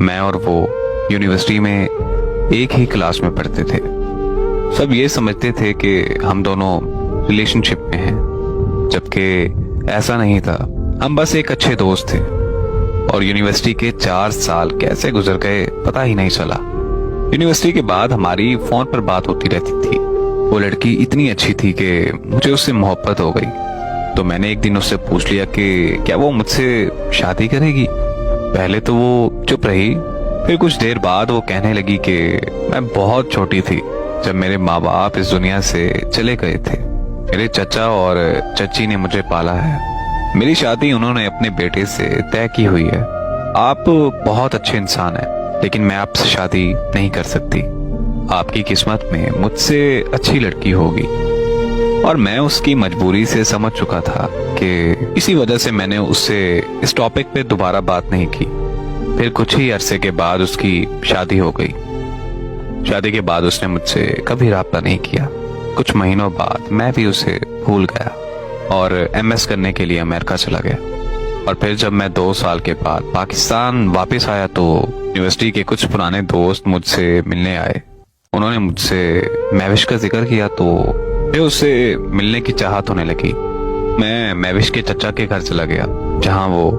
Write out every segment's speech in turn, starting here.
मैं और वो यूनिवर्सिटी में एक ही क्लास में पढ़ते थे। सब ये समझते थे कि हम दोनों रिलेशनशिप में हैं, जबकि ऐसा नहीं था। हम बस एक अच्छे दोस्त थे और यूनिवर्सिटी के 4 साल कैसे गुजर गए पता ही नहीं चला। यूनिवर्सिटी के बाद हमारी फोन पर बात होती रहती थी। वो लड़की इतनी अच्छी थी कि मुझे उससे मोहब्बत हो गई। तो मैंने एक दिन उससे पूछ लिया कि क्या वो मुझसे शादी करेगी। पहले तो वो चुप रही, फिर कुछ देर बाद वो कहने लगी कि मैं बहुत छोटी थी जब मेरे माँ बाप इस दुनिया से चले गए थे। मेरे चचा और चची ने मुझे पाला है। मेरी शादी उन्होंने अपने बेटे से तय की हुई है। आप बहुत अच्छे इंसान हैं, लेकिन मैं आपसे शादी नहीं कर सकती। आपकी किस्मत में मुझसे अच्छी लड़की होगी। और मैं उसकी मजबूरी से समझ चुका था कि इसी वजह से मैंने उससे इस टॉपिक पे दोबारा बात नहीं की। फिर कुछ ही अरसे के बाद उसकी शादी हो गई। शादी के बाद उसने मुझसे कभी राब्ता नहीं किया। कुछ महीनों बाद मैं भी उसे भूल गया और एमएस करने के लिए अमेरिका चला गया। और फिर जब मैं 2 साल के बाद पाकिस्तान वापस आया तो यूनिवर्सिटी के कुछ पुराने दोस्त मुझसे मिलने आए। उन्होंने मुझसे महविश का जिक्र किया तो फिर उससे मिलने की चाहत होने लगी। मैं महविश के चचा के घर चला गया जहां वो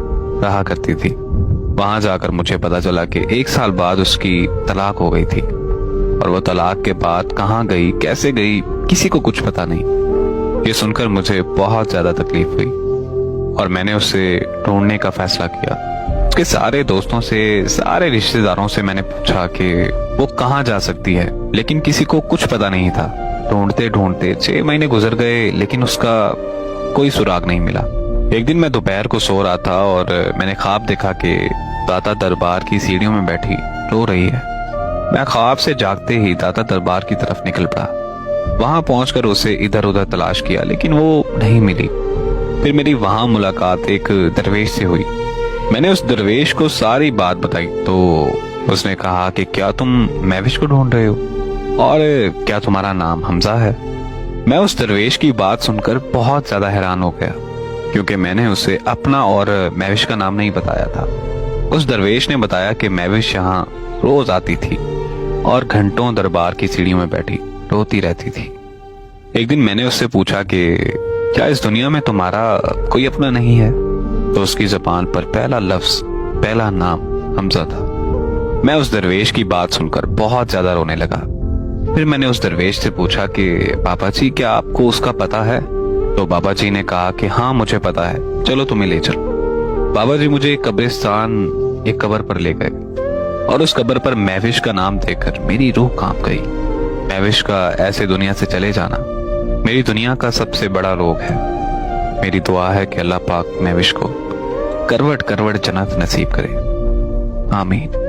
रहा करती थी। वहां जाकर मुझे पता चला कि 1 साल बाद उसकी तलाक हो गई थी। और वो तलाक के बाद कहाँ गई, कैसे गई, किसी को कुछ पता नहीं। ये सुनकर मुझे बहुत ज्यादा तकलीफ हुई और मैंने उसे ढूंढने का फैसला किया। उसके सारे दोस्तों से, सारे रिश्तेदारों से मैंने पूछा कि वो कहाँ जा सकती है, लेकिन किसी को कुछ पता नहीं था। ढूंढते ढूंढते 6 महीने गुजर गए, लेकिन उसका कोई सुराग नहीं मिला। एक दिन मैं दोपहर को सो रहा था और मैंने ख्वाब देखा कि दाता दरबार की सीढ़ियों में बैठी रो रही है। मैं ख्वाब से जागते ही दाता दरबार की तरफ निकल पड़ा। वहां पहुंचकर उसे इधर उधर तलाश किया, लेकिन वो नहीं मिली। फिर मेरी वहां मुलाकात एक दरवेश से हुई। मैंने उस दरवेश को सारी बात बताई तो उसने कहा कि क्या तुम महविश को ढूंढ रहे हो और क्या तुम्हारा नाम हमजा है। मैं उस दरवेश की बात सुनकर बहुत ज्यादा हैरान हो गया, क्योंकि मैंने उसे अपना और महविश का नाम नहीं बताया था। उस दरवेश ने बताया कि महविश यहाँ रोज आती थी और घंटों दरबार की सीढ़ियों में बैठी रोती रहती थी। एक दिन मैंने उससे पूछा कि क्या इस दुनिया में तुम्हारा कोई अपना नहीं है, तो उसकी जुबान पर पहला लफ्ज, पहला नाम हमजा था। मैं उस दरवेश की बात सुनकर बहुत ज्यादा रोने लगा। फिर मैंने उस दरवेश से पूछा कि बाबा जी क्या आपको उसका पता है। तो बाबा जी ने कहा कि हाँ मुझे पता है, चलो तुम्हें ले चलो। बाबा जी मुझे कब्रिस्तान, एक कब्र पर ले गए और उस कब्र पर महविश का नाम देखकर मेरी रूह कांप गई। महविश का ऐसे दुनिया से चले जाना मेरी दुनिया का सबसे बड़ा रोग है। मेरी दुआ है कि अल्लाह पाक महविश को करवट करवट जन्नत नसीब करे। आमीन।